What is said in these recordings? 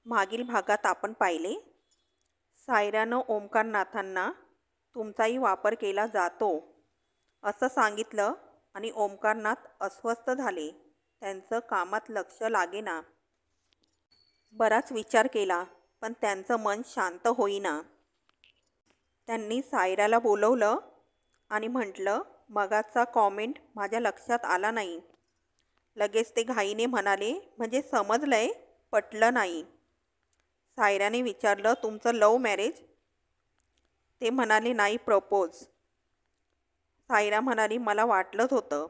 मागील भागात आपण पाहिले, सायरानं ओंकारनाथांना तुमचाही वापर केला जातो असं सांगितलं आणि ओंकारनाथ अस्वस्थ झाले. त्यांचं कामात लक्ष लागेना. बराच विचार केला पण त्यांचं मन शांत होईना. त्यांनी सायराला बोलवलं आणि म्हटलं, मगाचा कॉमेंट माझ्या लक्षात आला नाही. लगेच ते घाईने म्हणाले, म्हणजे समजलंय, पटलं नाही. सायराने विचारलं, तुमचं लव्ह मॅरेज? ते म्हणाले, नाही, प्रपोज. सायरा म्हणाली, मला वाटलंच होतं.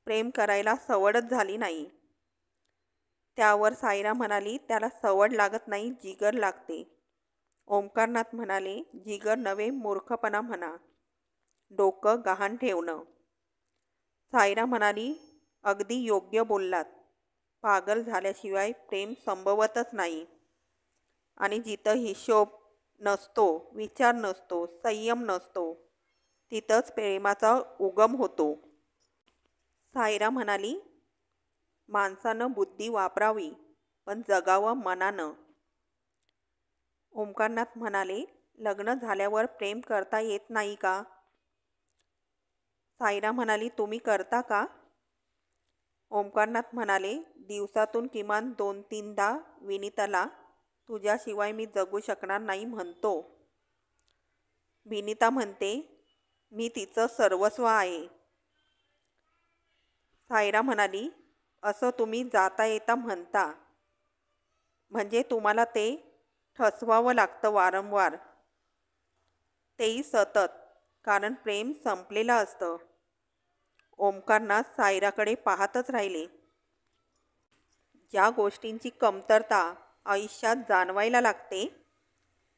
प्रेम करायला सवडच झाली नाही. त्यावर सायरा म्हणाली, त्याला सवड लागत नाही, जिगर लागते. ओंकारनाथ म्हणाले, जिगर नव्हे, मूर्खपणा म्हणा, डोकं गहाण ठेवणं. सायरा म्हणाली, अगदी योग्य बोललात. पागल झाल्याशिवाय प्रेम संभवतच नाही. आणि जिथं हिशोब नसतो, विचार नसतो, संयम नसतो, तिथंच प्रेमाचा उगम होतो. सायरा म्हणाली, माणसानं बुद्धी वापरावी पण जगावं मनानं. ओंकारनाथ म्हणाले, लग्न झाल्यावर प्रेम करता येत नाही का? सायरा म्हणाली, तुम्ही करता का? ओंकारनाथ म्हणाले, दिवसातून किमान 2-3दा विनिताला तुझ्याशिवाय मी जगू शकणार नाही म्हणतो. विनिता म्हणते, मी तिचं सर्वस्व आहे. सायरा म्हणाली, असं तुम्ही जाता येता म्हणता, म्हणजे तुम्हाला ते ठसवावं लागतं वारंवार, तेही सतत, कारण प्रेम संपलेलं असतं. ओंकारनाथ सायराकडे पाहतच राहिले. ज्या गोष्टींची कमतरता आयुष्यात जाणवायला लागते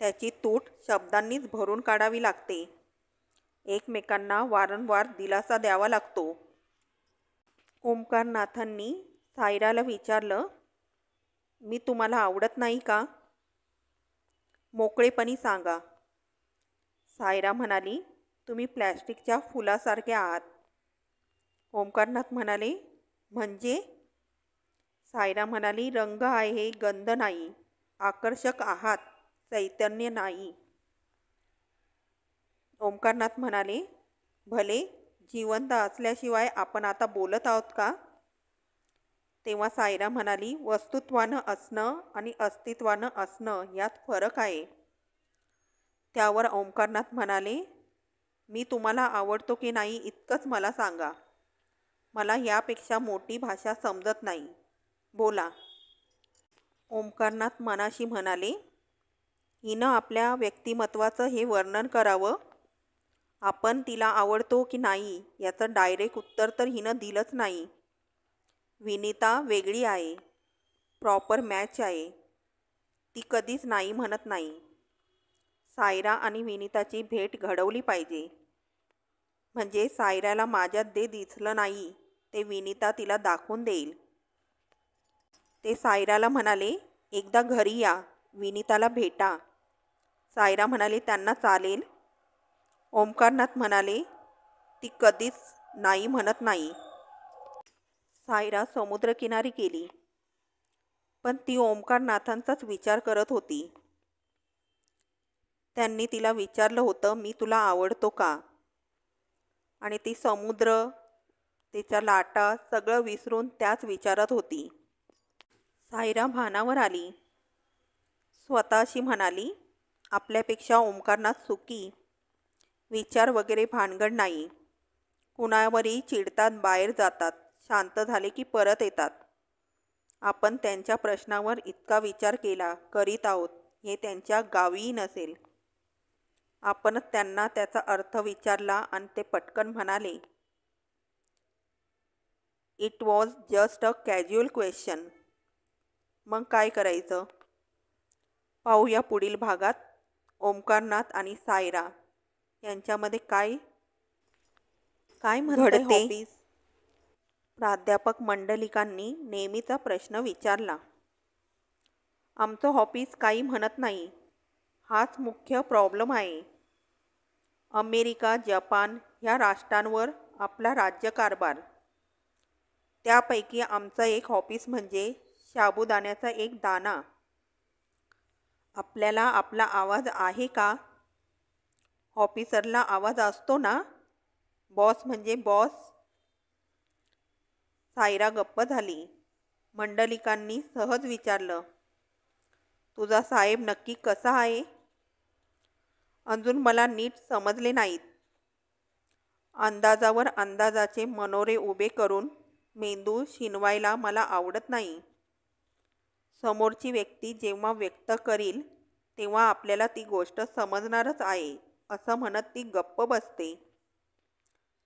त्याची तूट शब्दांनीच भरून काढावी लागते. एकमेकांना वारंवार दिलासा द्यावा लागतो. ओंकारनाथांनी सायराला विचारलं, मी तुम्हाला आवडत नाही का? मोकळेपणी सांगा. सायरा म्हणाली, तुम्ही प्लॅस्टिकच्या फुलासारखे आहात. ओंकारनाथ म्हणाले, म्हणजे? सायरा म्हणाली, रंग आहे, गंध नाही. आकर्षक आहात, चैतन्य नाही. ओंकारनाथ म्हणाले, भले, जिवंत असल्याशिवाय आपण आता बोलत आहोत का? तेव्हा सायरा म्हणाली, वस्तुत्वानं असणं आणि अस्तित्वानं असणं यात फरक आहे. त्यावर ओंकारनाथ म्हणाले, मी तुम्हाला आवडतो की नाही इतकंच मला सांगा. मला यापेक्षा मोठी भाषा समजत नाही. बोला. ओंकारनाथ मनाशी म्हणाले, हिनं आपल्या व्यक्तिमत्वाचं हे वर्णन करावं. आपण तिला आवडतो की नाही याचं डायरेक्ट उत्तर तर हिनं दिलंच नाही. विनिता वेगळी आहे, प्रॉपर मॅच आहे. ती कधीच नाही म्हणत नाही. सायरा आणि विनिताची भेट घडवली पाहिजे. म्हणजे सायराला माझ्यात जे दिसलं नाही ते विनिता तिला दाखवून देईल. ते सायराला म्हणाले, एकदा घरी या, विनिताला भेटा. सायरा म्हणाले, त्यांना चालेल. ओंकारनाथ म्हणाले, ती कधीच नाही म्हणत नाही. सायरा समुद्रकिनारी गेली, पण ती ओंकारनाथांचाच विचार करत होती. त्यांनी तिला विचारलं होतं, मी तुला आवडतो का? आणि ती समुद्र, तिच्या लाटा सगळं विसरून त्याच विचारात होती. सायरा भानावर आली. स्वतःशी म्हणाली, आपल्यापेक्षा ओंकारनाथ सुखी. विचार वगैरे भानगड नाही. कुणावरही चिडतात, बाहेर जातात, शांत झाले की परत येतात. आपण त्यांच्या प्रश्नावर इतका विचार करीत आहोत हे त्यांच्या गावीही नसेल. आपणच त्यांना त्याचा अर्थ विचारला आणि ते पटकन म्हणाले, it was just a casual question. मग काय करायचं? पाहूया पुढील भागात ओंकारनाथ आणि सायरा यांच्यामध्ये काय घडते. हॉबीज. प्राध्यापक मंडलिकांनी नेहमीचा प्रश्न विचारला. आमचं हॉबीज काही म्हणत नाही, हाच मुख्य प्रॉब्लेम आहे. अमेरिका, जपान ह्या राष्ट्रांवर आपला राज्यकारभार. त्यापैकी आमचं एक हॉबीज म्हणजे साबुदाण्याचा एक दाणा. आपल्याला आपला आवाज आहे का? ऑफिसरला आवाज असतो ना? बॉस म्हणजे बॉस. सायरा गप्प झाली. मंडलिकांनी सहज विचारलं, तुझा साहेब नक्की कसा आहे? अजून मला नीट समजले नाहीत. अंदाजावर अंदाजाचे मनोरे उभे करून मेंदू शिनवायला मला आवडत नाही. समोरची व्यक्ती जेव्हा व्यक्त करील तेव्हा आपल्याला ती गोष्ट समजणारच आहे असं म्हणत ती गप्प बसते.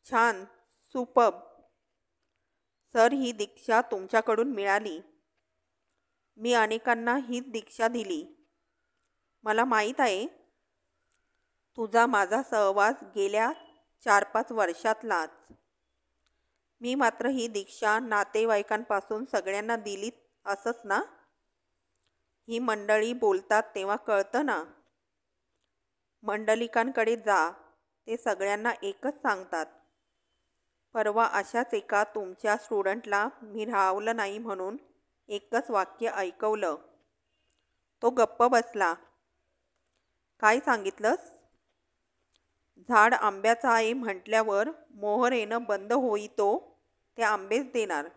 छान, सुपर्ब. सर, ही दीक्षा तुमच्याकडून मिळाली. मी अनेकांना हीच दीक्षा दिली. मला माहीत आहे तुझा माझा सहवास गेल्या 4-5 वर्षातलाच. मी मात्र ही दीक्षा नातेवाईकांपासून सगळ्यांना दिली असंच ना? ही मंडळी बोलतात तेव्हा कळतं ना. मंडलिकांकडे जा, ते सगळ्यांना एकच सांगतात. परवा अशाच एका तुमच्या स्टुडंटला मी राहवलं नाही म्हणून एकच वाक्य ऐकवलं. तो गप्प बसला. काय सांगितलंस? झाड आंब्याचं आहे म्हटल्यावर मोहर येणं बंद होईतो ते आंबेच देणार.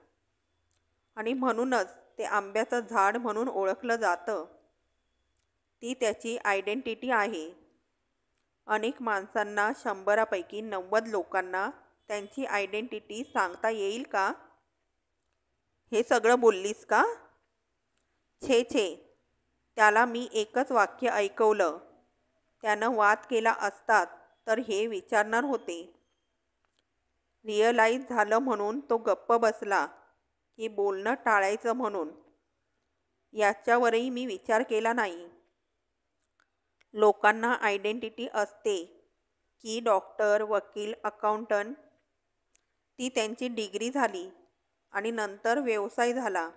आणि म्हणूनच ते आंब्याचं झाड म्हणून ओळखलं जातं. ती त्याची आयडेंटिटी आहे. अनेक माणसांना, 100पैकी 90 लोकांना त्यांची आयडेंटिटी सांगता येईल का? हे सगळं बोललीस का? छे छे, त्याला मी एकच वाक्य ऐकवलं. त्यानं वाद केला असतात तर हे विचारणार होते. रिअलाईज झालं म्हणून तो गप्प बसला की बोलणं टाळायचं म्हणून. याच्यावरही मी विचार केला नाही. लोकांना आयडेंटिटी असते की डॉक्टर, वकील, अकाउंटंट. ती त्यांची डिग्री झाली आणि नंतर व्यवसाय झाला.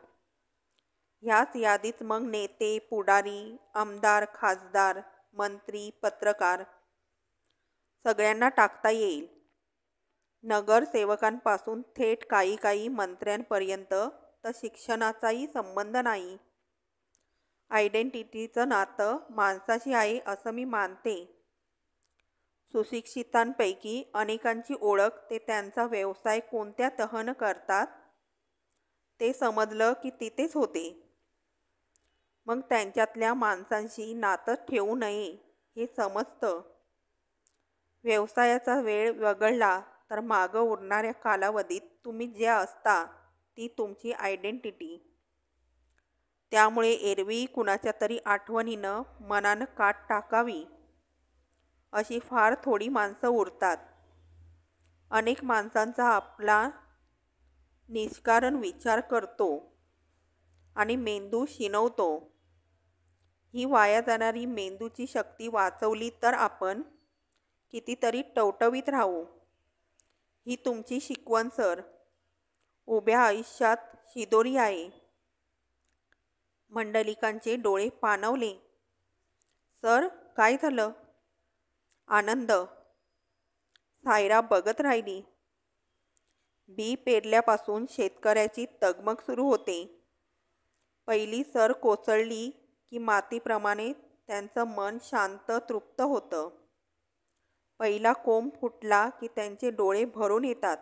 ह्याच यादीत मग नेते, पुढारी, आमदार, खासदार, मंत्री, पत्रकार सगळ्यांना टाकता येईल. नगरसेवकांपासून थेट काही मंत्र्यांपर्यंत तर शिक्षणाचाही संबंध नाही. आयडेंटिटीचं नातं माणसाशी आहे असं मी मानते. सुशिक्षितांपैकी अनेकांची ओळख ते त्यांचा व्यवसाय कोणत्या तऱ्हेनं करतात ते समजलं की तिथेच होते. मग त्यांच्यातल्या माणसांशी नातं ठेवू नये हे समजतं. व्यवसायाचा वेळ वगळला तर मागं उरणाऱ्या कालावधीत तुम्ही जे असता ती तुमची आयडेंटिटी. त्यामुळे एरवी कुणाच्या तरी आठवणीनं मनानं काट टाकावी अशी फार थोडी माणसं उरतात. अनेक माणसांचा आपला निष्कारण विचार करतो आणि मेंदू शिनवतो. ही वाया जाणारी मेंदूची शक्ती वाचवली तर आपण कितीतरी टवटवीत राहू. ही तुमची शिकवण सर. उभ्या आयुष्यात शिदोरी आहे. मंडलिकांचे डोळे पाणवले. सर, काय झालं? आनंद. सायरा बघत राहिली. बी पेरल्यापासून शेतकऱ्याची तगमग सुरू होते. पहिली सर कोसळली की मातीप्रमाणे त्यांचं मन शांत, तृप्त होतं. पहिला कोंब फुटला की त्यांचे डोळे भरून येतात.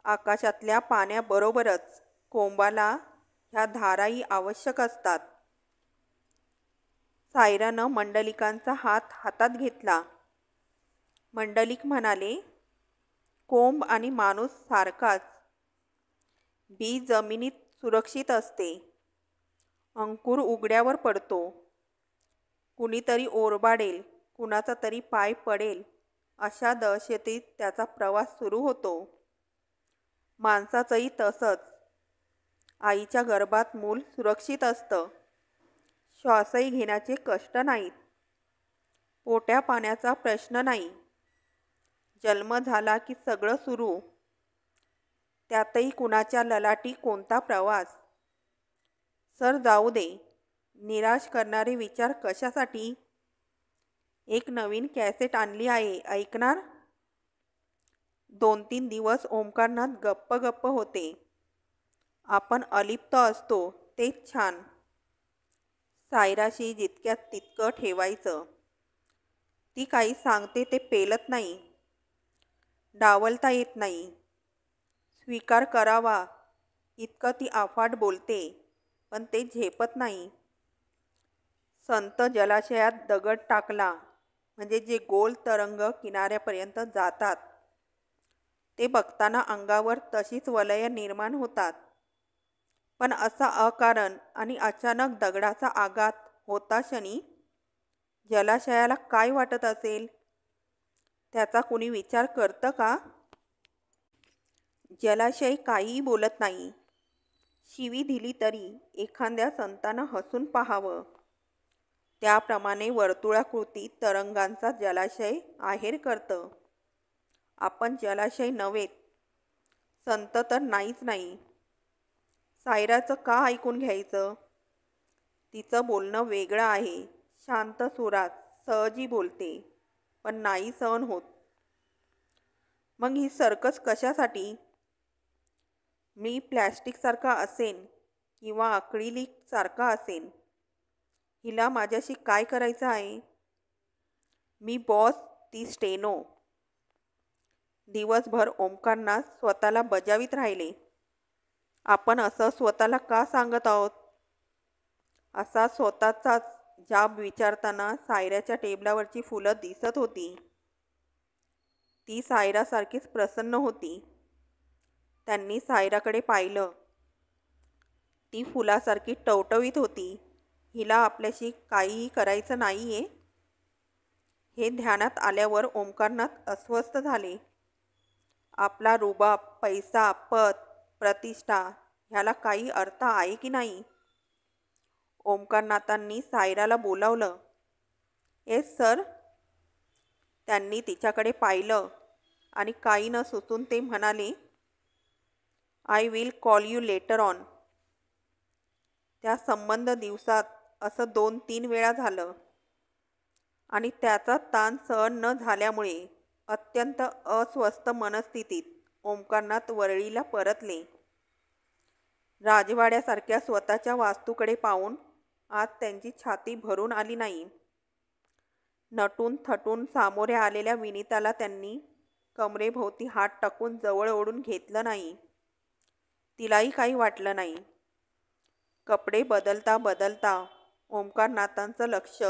आकाशातल्या पाण्याबरोबरच कोंबाला ह्या धाराही आवश्यक असतात. सायरानं मंडलिकांचा हात हातात घेतला. मंडलिक म्हणाले, कोंब आणि माणूस सारखाच. बी जमिनीत सुरक्षित असते. अंकुर उघड्यावर पडतो. कुणीतरी ओरबाडेल, कुणाचा तरी पाय पडेल अशा दहशतीत त्याचा प्रवास सुरू होतो. माणसाचंही तसंच. आईच्या गर्भात मूल सुरक्षित असतं. श्वासही घेण्याचे कष्ट नाहीत. पोट्या पाण्याचा प्रश्न नाही. जन्म झाला की सगळं सुरू. त्यातही कुणाच्या ललाटी कोणता प्रवास. सर, जाऊ दे. निराश करणारे विचार कशासाठी? एक नवीन कॅसेट आणली आहे, ऐकणार? 2-3 दिवस ओंकारनाथ गप्प होते. आपण अलिप्त असतो तेच छान. सायराशी जितक्यात तितकं ठेवायचं. ती काही सांगते ते पेलत नाही, डावलता येत नाही. स्वीकार करावा इतकं ती अफाट बोलते, पण ते झेपत नाही. संत जलाशयात दगड टाकला म्हणजे जे गोल तरंग किनाऱ्यापर्यंत जातात ते बघताना अंगावर तशीच वलय निर्माण होतात. पण असा अकारण आणि अचानक दगडाचा आघात होता क्षणी जलाशयाला काय वाटत असेल, त्याचा कुणी विचार करतं का? जलाशय काहीही बोलत नाही. शिवी दिली तरी एखाद्या संतानं हसून पाहावं. त्याप्रमाणे वर्तुळाकृती तरंगांचा जलाशय आहेर करतं. आपण जलाशय नव्हेत, संत तर नाहीच नाही. सायराचं का ऐकून घ्यायचं? तिचं बोलणं वेगळं आहे. शांत सुरात सहजी बोलते, पण नाही सहन होत. मग ही सर्कस कशासाठी? मी प्लॅस्टिकसारखा असेन किंवा अक्रिलिकसारखा असेन, हिला माझ्याशी काय करायचं आहे? मी बॉस, ती स्टेनो. दिवसभर ओमकारनाथ स्वतःला बजावित राहिले. आपण असं स्वतःला का सांगत आहोत? असा स्वतःचाच जाब विचारताना सायराच्या टेबलावरची फुलं दिसत होती. ती सायरासारखीच प्रसन्न होती. त्यांनी सायराकडे पाहिलं. ती फुलासारखी टवटवीत होती. हिला आपल्याशी काहीही करायचं नाहीये, हे ध्यानात आल्यावर ओमकारनाथ अस्वस्थ झाले. आपला रुबाब, पैसा, पद, प्रतिष्ठा ह्याला काही अर्थ आहे की नाही? ओमकारनाथांनी सायराला बोलावलं. Yes sir. त्यांनी तिच्याकडे पाहिलं आणि काही न सुचून ते म्हणाले, I will call you later on. त्या संबंध दिवसात असं 2-3 वेळा झालं आणि त्याचा ताण सहन न झाल्यामुळे अत्यंत अस्वस्थ मनस्थितीत ओमकारनाथ वरळीला परतले. राजवाड्यासारख्या स्वतःच्या वास्तूकडे पाहून आज त्यांची छाती भरून आली नाही. नटून थटून सामोरे आलेल्या विनीताला त्यांनी कमरेभोवती हात टाकून जवळ ओढून घेतलं नाही. तिलाही काही वाटलं नाही. कपडे बदलता बदलता ओमकारनाथांचं लक्ष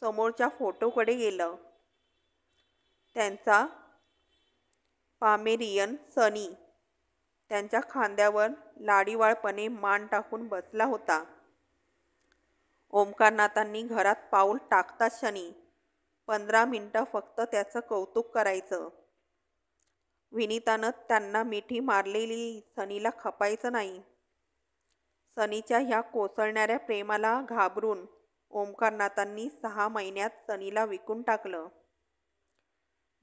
समोरच्या फोटोकडे गेलं. त्यांचा पामेरियन सनी त्यांच्या खांद्यावर लाडीवाळपणे मान टाकून बसला होता. ओमकारनाथांनी घरात पाऊल टाकताच क्षणी 15 मिनिटं फक्त त्याचं कौतुक करायचं. विनीतानं त्यांना मिठी मारलेली सनीला खपायचं नाही. सनीच्या ह्या कोसळणाऱ्या प्रेमाला घाबरून ओमकारनाथांनी 6 महिन्यात सनीला विकून टाकलं.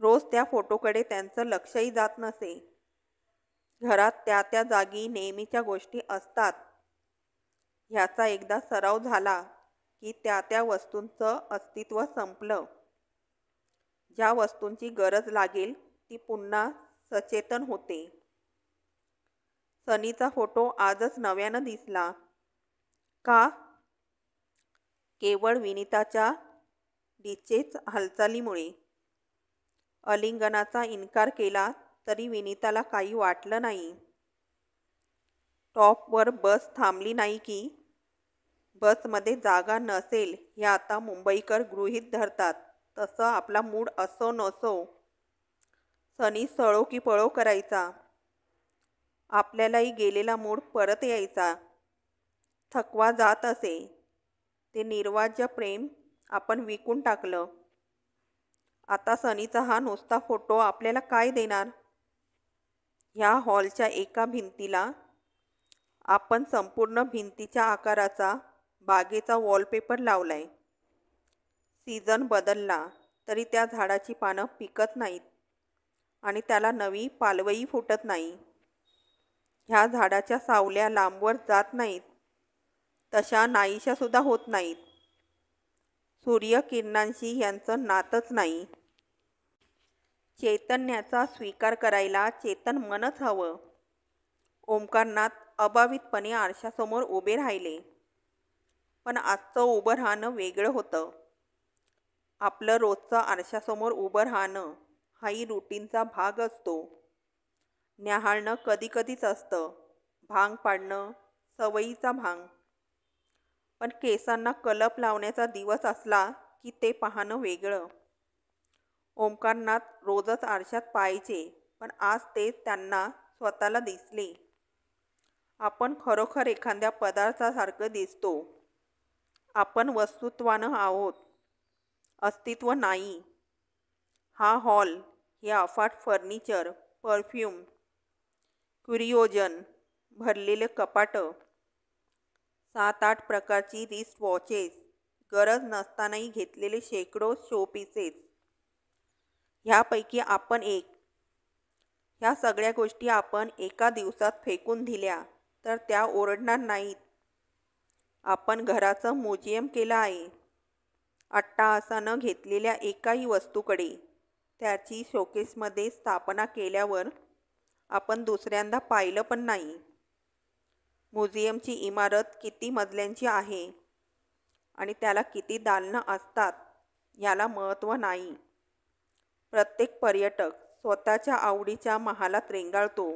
रोज त्या फोटोकडे त्यांचं लक्षही जात नसे. घरात त्या त्या जागी नेहमीच्या गोष्टी असतात. ह्याचा एकदा सराव झाला की त्या त्या वस्तूंचं अस्तित्व संपलं. ज्या वस्तूंची गरज लागेल ती पुन्हा सचेतन होते. सनीचा फोटो आजच नव्यानं दिसला. का? केवळ विनीताच्या डीचेच हालचालीमुळे. आलिंगनाचा इन्कार केला तरी विनीताला काही वाटलं नाही. टॉपवर बस थांबली नाही की बसमध्ये जागा नसेल हे आता मुंबईकर गृहीत धरतात. तसं आपला मूड असो नसो, सनी सळो की पळो करायचा. आपल्यालाही गेलेला मूड परत यायचा. थकवा जात असे. ते निर्वाज्य प्रेम आपण विकून टाकलं. आता सनीचा हा नुसता फोटो आपल्याला काय देणार? ह्या हॉलच्या एका भिंतीला आपण संपूर्ण भिंतीच्या आकाराचा बागेचा वॉलपेपर लावलाय. सीझन बदलला तरी त्या झाडाची पानं पिकत नाहीत आणि त्याला नवी पालवही फुटत नाही. ह्या झाडाच्या सावल्या लांबवर जात नाहीत, तशा नाहीशा सुद्धा होत नाहीत. सूर्यकिरणांशी यांचं नातच नाही. चैतन्याचा स्वीकार करायला चेतन मनच हवं. ओमकारनाथ अभावितपणे आरशासमोर उभे राहिले. पण आजचं उभं राहणं वेगळं होतं. आपलं रोजचं आरशासमोर उभं राहणं हाही रुटीनचा भाग असतो. न्याहाळणं कधीकधीच असतं. भांग पाडणं सवयीचा भांग. पण केसांना कलप लावण्याचा दिवस असला की ते पाहणं वेगळं. ओंकारनाथ रोजच आरशात पाहायचे, पण आज ते त्यांना स्वतःला दिसले. आपण खरोखर एखाद्या पदार्थासारखं दिसतो. आपण वस्तुत्वानं आहोत, अस्तित्व नाही. हा हॉल, हे अफाट फर्निचर, परफ्यूम, क्युरिओजन भरलेले कपाटं, 7-8 प्रकारची रिस्ट वॉचेस, गरज नसतानाही घेतलेले शेकडो शोपीसेस, ह्यापैकी आपण एक. ह्या सगळ्या गोष्टी आपण एका दिवसात फेकून दिल्या तर त्या ओरडणार नाहीत. आपण घराचं म्युझियम केलं आहे. अट्टाहासानं घेतलेल्या एकाही वस्तूकडे त्याची शोकेसमध्ये स्थापना केल्यावर आपण दुसऱ्यांदा पाहिलं पण नाही. म्युझियमची इमारत किती मजल्यांची आहे आणि त्याला किती दालनं असतात याला महत्त्व नाही. प्रत्येक पर्यटक स्वतःच्या आवडीच्या महालात रेंगाळतो.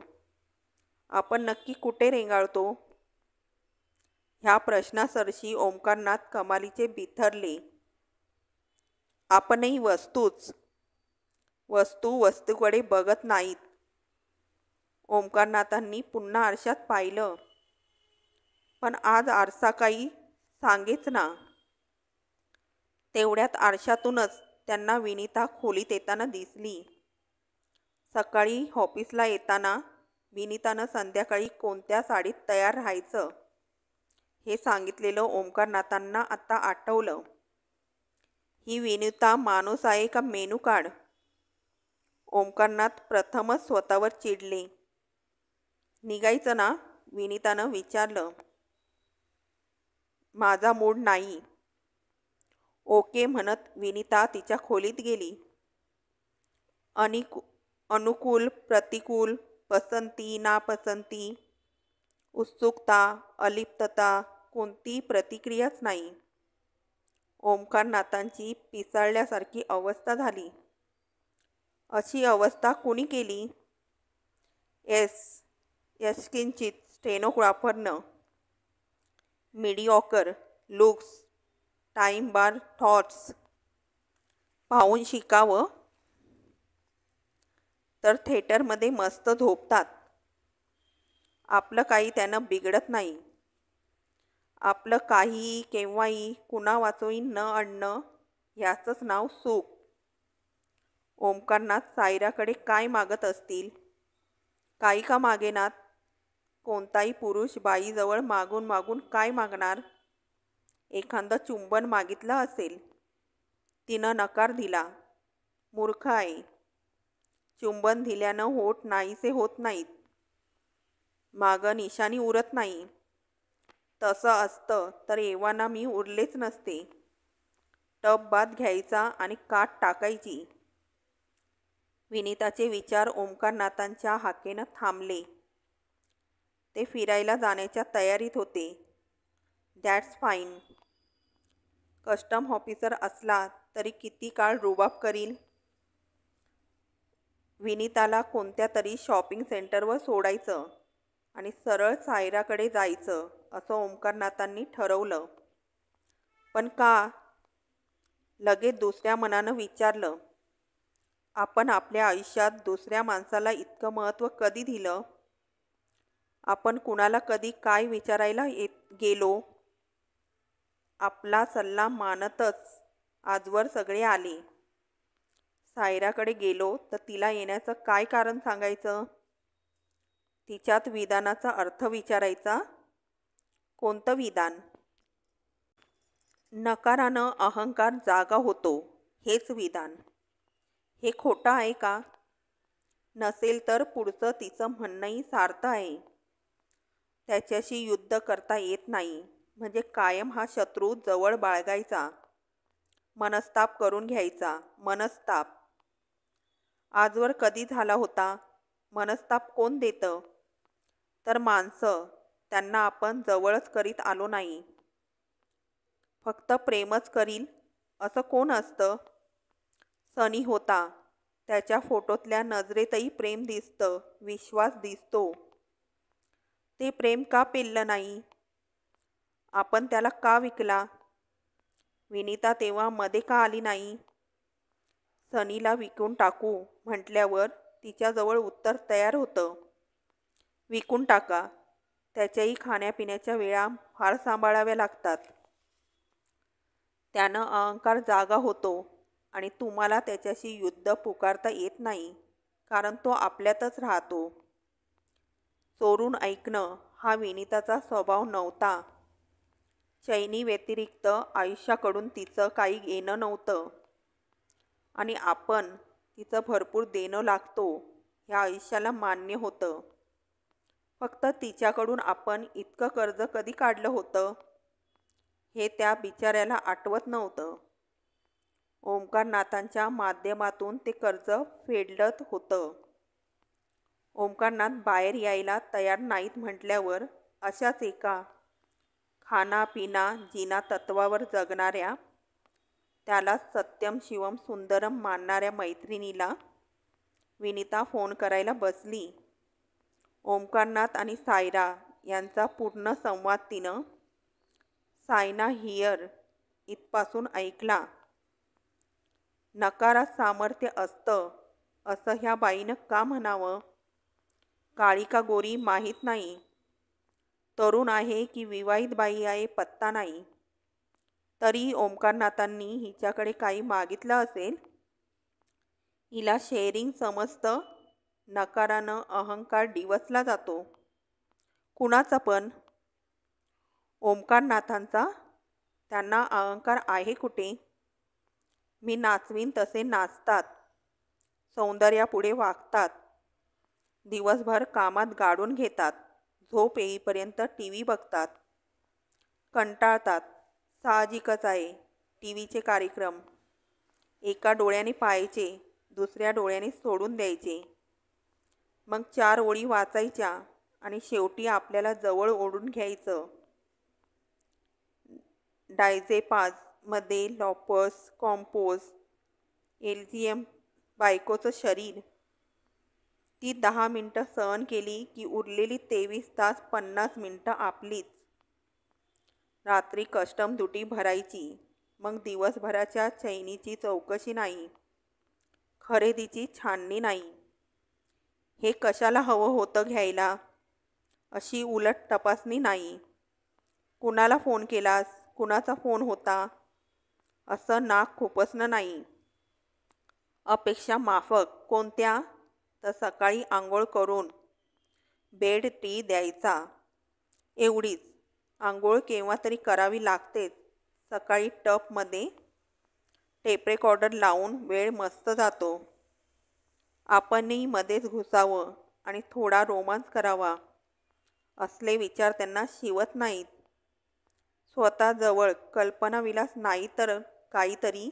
आपण नक्की कुठे रेंगाळतो? ह्या प्रश्नासरशी ओंकारनाथ कमालीचे बिथरले. आपणही वस्तूच. वस्तू वस्तूकडे बघत नाहीत. ओंकारनाथांनी पुन्हा आरशात पाहिलं. पण आज आरसा काही सांगेच ना. तेवढ्यात आरशातूनच त्यांना विनिता खोलीत येताना दिसली. सकाळी ऑफिसला येताना विनितानं संध्याकाळी कोणत्या साडीत तयार राहायचं हे सांगितलेलं ओंकारनाथांना आता आठवलं. ही विनिता माणूस आहे का मेनू कार्ड? ओंकारनाथ प्रथमच स्वतःवर चिडले. निघायचं ना? विनितानं विचारलं. माझा मूड नाही. ओके म्हणत विनिता तिच्या खोलीत गेली. अनुकूल, प्रतिकूल, पसंती, नापसंती, उत्सुकता, अलिप्तता, कोणतीही प्रतिक्रियाच नाही. ओंकारनाथांची पिसाळल्यासारखी अवस्था झाली. अशी अवस्था कुणी केली? किंचित स्टेनोग्राफरनं. मीडिऑकर लुक्स, टाईम बार थॉट्स पाहून शिकावं. तर थिएटरमध्ये मस्त झोपतात. आपलं काही त्यानं बिघडत नाही. आपलं काहीही केव्हाही कुणावाचोही न अडणं ह्याचंच नाव सुख. ओंकारनाथ सायराकडे काय मागत असतील? काही का मागेनात? कोणताही पुरुष बाईजवळ मागून मागून काय मागणार? एखादं चुंबन मागितलं असेल. तिनं नकार दिला. मूर्ख आहे. चुंबन दिल्यानं होठ नाहीसे होत नाहीत. मागं निशाणी उरत नाही. तसं असतं तर एव्हाना मी उरलेच नसते. टब बाथ घ्यायचा आणि काठ टाकायची. विनिताचे विचार ओंकारनाथांच्या हाकेनं थांबले. ते फिरायला जाण्याच्या तयारीत होते. That's fine. कस्टम ऑफिसर असला तरी किती काळ रुबाब करील? विनिताला कोणत्या तरी शॉपिंग सेंटरवर सोडायचं आणि सरळ सायराकडे जायचं असं ओंकारनाथांनी ठरवलं. पण का? लगेच दुसऱ्या मनानं विचारलं. आपण आपल्या आयुष्यात दुसऱ्या माणसाला इतकं महत्त्व कधी दिलं? आपण कुणाला कधी काय विचारायला गेलो? आपला सल्ला मानतच आजवर सगळे आले. सायराकडे गेलो तर तिला येण्याचं काय कारण सांगायचं? तिच्यात विधानाचा अर्थ विचारायचा. कोणतं विधान? नकारानं अहंकार जागा होतो हेच विधान. हे खोटं आहे का? नसेल तर पुढचं तिचं म्हणणंही सार्थ आहे. त्याच्याशी युद्ध करता येत नाही म्हणजे कायम हा शत्रू जवळ बाळगायचा. मनस्ताप करून घ्यायचा. मनस्ताप आजवर कधी झाला होता? मनस्ताप कोण देतं? तर माणसं. त्यांना आपण जवळच करीत आलो नाही. फक्त प्रेमच करील असं कोण असतं? सनी होता. त्याच्या फोटोतल्या नजरेतही प्रेम दिसतं, विश्वास दिसतो. ते प्रेम का पेललं नाही? आपण त्याला का विकला? विनिता तेव्हा मध्ये का आली नाही? सनीला विकून टाकू म्हटल्यावर तिच्याजवळ उत्तर तयार होतं. विकून टाका. त्याच्याही खाण्यापिण्याच्या वेळा फार सांभाळाव्या लागतात. त्यानं अहंकार जागा होतो आणि तुम्हाला त्याच्याशी युद्ध पुकारता येत नाही, कारण तो आपल्यातच राहतो. चोरून ऐकणं हा विनिताचा स्वभाव नव्हता. चैनी व्यतिरिक्त आयुष्याकडून तिचं काही घेणं नव्हतं आणि आपण तिचं भरपूर देणं लागतो ह्या आयुष्याला मान्य होतं. फक्त तिच्याकडून आपण इतकं कर्ज कधी काढलं होतं हे त्या बिचाऱ्याला आठवत नव्हतं. ओंकारनाथांच्या माध्यमातून ते कर्ज फेडलं होतं. ओंकारनाथ बाहेर यायला तयार नाहीत म्हटल्यावर अशाच एका खाना पिना जिना तत्वावर जगणाऱ्या, त्याला सत्यम शिवम सुंदरम मानणाऱ्या मैत्रिणीला विनिता फोन करायला बसली. ओंकारनाथ आणि सायरा यांचा पूर्ण संवाद तिनं सायना हियर इथपासून ऐकला. नकारात सामर्थ्य असतं असं ह्या बाईनं का म्हणावं? काळी का गोरी माहीत नाही. तरुण आहे की विवाहित बाई आहे पत्ता नाही. तरी ओंकारनाथांनी हिच्याकडे काही मागितलं असेल. हिला शेअरिंग समजतं. नकारानं अहंकार डिवचला जातो. कुणाचा पण? ओंकारनाथांचा. त्यांना अहंकार आहे कुठे? मी नाचवीन तसे नाचतात. सौंदर्यापुढे वागतात. दिवसभर कामात गाडून घेतात. झोप येईपर्यंत टी व्ही बघतात. कंटाळतात. साहजिकच आहे. टी व्हीचे कार्यक्रम एका डोळ्याने पाहायचे, दुसऱ्या डोळ्याने सोडून द्यायचे. मग 4 ओळी वाचायच्या आणि शेवटी आपल्याला जवळ ओढून घ्यायचं. डायजेपाजमध्ये लॉपर्स कॉम्पोज एल्जियम बायकोचं शरीर. ती 10 मिनटं सहन केली की उरलेली 23 तास 50 मिनटं आपलीच. रात्री कस्टम ड्युटी भरायची. मग दिवसभराच्या चैनीची चौकशी नाही, खरेदीची छाननी नाही. हे कशाला हवं होतं घ्यायला अशी उलट तपासणी नाही. कुणाला फोन केलास? कुणाचा फोन होता? असं नाक खुपसणं नाही. अपेक्षा माफक कोणत्या? तर सकाळी आंघोळ करून बेड टी द्यायचा, एवढीच. आंघोळ केव्हा तरी करावी लागतेच. सकाळी टपमध्ये टेप रेकॉर्डर लावून वेळ मस्त जातो. आपणही मध्येच घुसावं आणि थोडा रोमांस करावा असले विचार त्यांना शिवत नाहीत. स्वतःजवळ कल्पनाविलास नाही तर काहीतरी.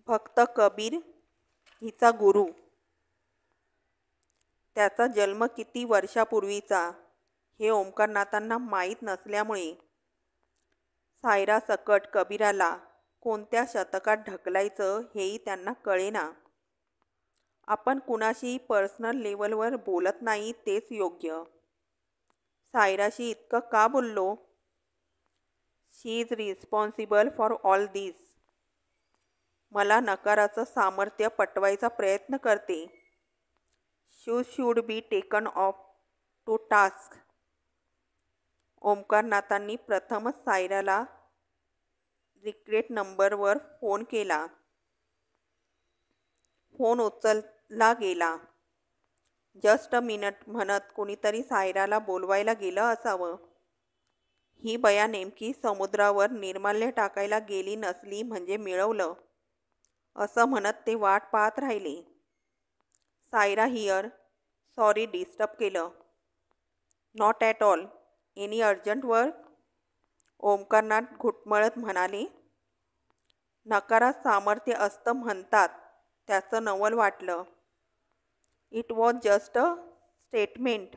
भक्त कबीर हिचा गुरु. त्याचा जन्म किती वर्षापूर्वीचा हे ओंकारनाथांना माहीत नसल्यामुळे सायरा सकट कबीराला कोणत्या शतकात ढकलायचं हेही त्यांना कळेना. आपण कुणाशी पर्सनल लेवलवर बोलत नाही तेच योग्य. सायराशी इतकं का बोललो? She is responsible for all this. मला नकाराचं सामर्थ्य पटवायचा प्रयत्न करते. She should be taken off to task. ओंकारनाथांनी प्रथमच सायराला रिक्रेट नंबरवर फोन केला. फोन उचलला गेला. जस्ट अ मिनिट म्हणत कुणीतरी सायराला बोलवायला गेलं असावं. ही बया नेमकी समुद्रावर निर्माल्य टाकायला गेली नसली म्हणजे मिळवलं असं म्हणत ते वाट पाहत राहिले. सायरा हियर. सॉरी डिस्टर्ब केलं. Not at all. Any urgent work? Omkarnath घुटमळत म्हणाले. नकारात सामर्थ्य असतं म्हणतात. त्याचं नवल वाटलं. It was just a statement.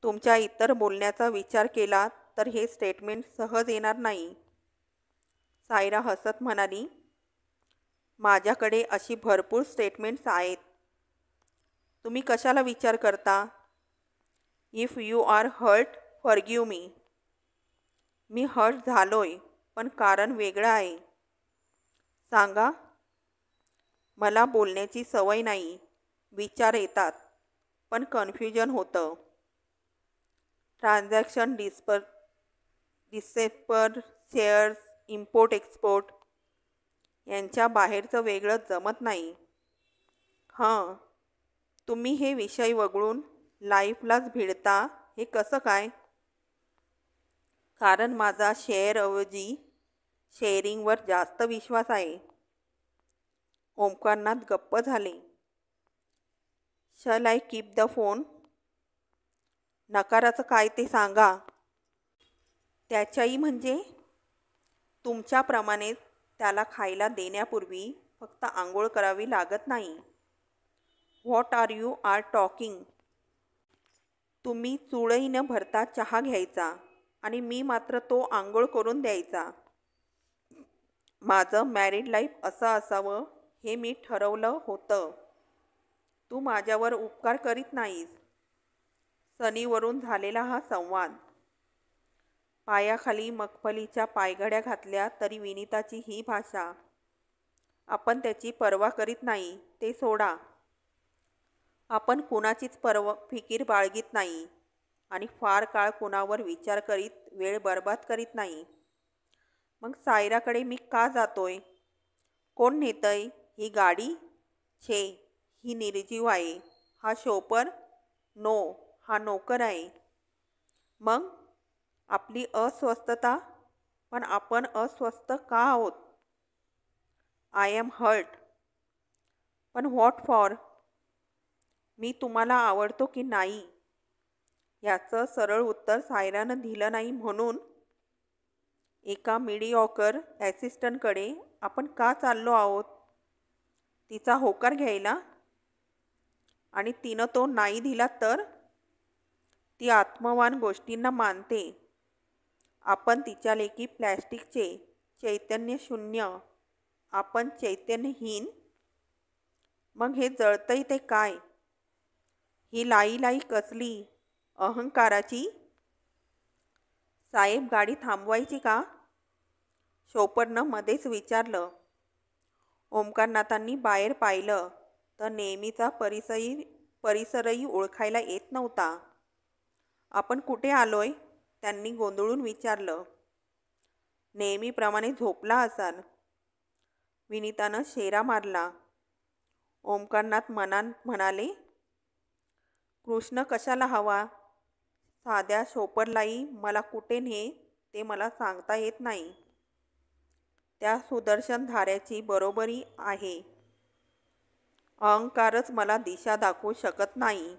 तुमच्या इतर बोलण्याचा विचार केला तर हे स्टेटमेंट सहज येणार नाही. सायरा हसत म्हणाली, माझ्याकडे अशी भरपूर स्टेटमेंट्स आहेत. तुम्ही कशाला विचार करता? If you are hurt forgive me. मी हर्ट झालोय, पण कारण वेगळं आहे. सांगा. मला बोलण्याची सवय नाही. विचार येतात, पण कन्फ्युजन होतं. ट्रान्झॅक्शन डिसेपर शेअर्स इम्पोर्ट एक्सपोर्ट यांच्या बाहेरचं वेगळं जमत नाही. हां, तुम्ही हे विषय वगळून लाईफलाच भिडता हे कसं काय? कारण माझा शेअरऐवजी शेअरिंगवर जास्त विश्वास आहे. ओमकारनाथ गप्प झाले. शल आय कीप द फोन? नकाराचं काय ते सांगा. त्याच्याही म्हणजे? तुमच्याप्रमाणेच त्याला खायला देण्यापूर्वी फक्त आंघोळ करावी लागत नाही. What are you are talking? तुम्ही चुळही न भरता चहा घ्यायचा आणि मी मात्र तो आंघोळ करून द्यायचा. माझं मॅरिड लाईफ असं असावं हे मी ठरवलं होतं. तू माझ्यावर उपकार करीत नाहीस. सनीवरून झालेला हा संवाद. पायाखाली मखमलीच्या पायघड्या घातल्या तरी विनिताची ही भाषा. आपण त्याची पर्वा करीत नाही ते सोडा. आपण कुणाचीच फिकीर बाळगीत नाही आणि फार काळ कुणावर विचार करीत वेळ बर्बाद करीत नाही. मग सायराकडे मी का जातोय? कोण नेतंय ही गाडी? छे, ही निर्जीव आहे. हा शोपर? नो, हा नोकर आहे. मग आपली अस्वस्थता? पण आपण अस्वस्थ का आहोत? I am hurt. पण व्हॉट फॉर? मी तुम्हाला आवडतो की नाही याचं सरळ उत्तर सायरानं दिलं नाही म्हणून एका मिडिऑकर ॲसिस्टंटकडे आपण का चाललो आहोत? तिचा होकार घ्यायला? आणि तिनं तो नाही दिला तर? ती आत्मवान गोष्टींना मानते. आपण तिच्या लेकी प्लॅस्टिकचे, चैतन्यशून्य. आपण चैतन्यहीन. मग हे जळतंय ते काय? ही लाई कसली? अहंकाराची? साहेब, गाडी थांबवायची का? शोपरनं मध्येच विचारलं. ओमकारनाथांनी बाहेर पाहिलं तर नेहमीचा परिसरही ओळखायला येत नव्हता. आपण कुठे आलोय? त्यांनी गोंधळून विचारलं. नेहमीप्रमाणे झोपला असाल. विनितानं शेरा मारला. ओमकारनाथ म्हणाले, कृष्ण कशाला हवा? साध्या शोपरलाही मला कुठे ने ते मला सांगता येत नाही. त्या सुदर्शन धाऱ्याची बरोबरी आहे. अहंकारच मला दिशा दाखवू शकत नाही.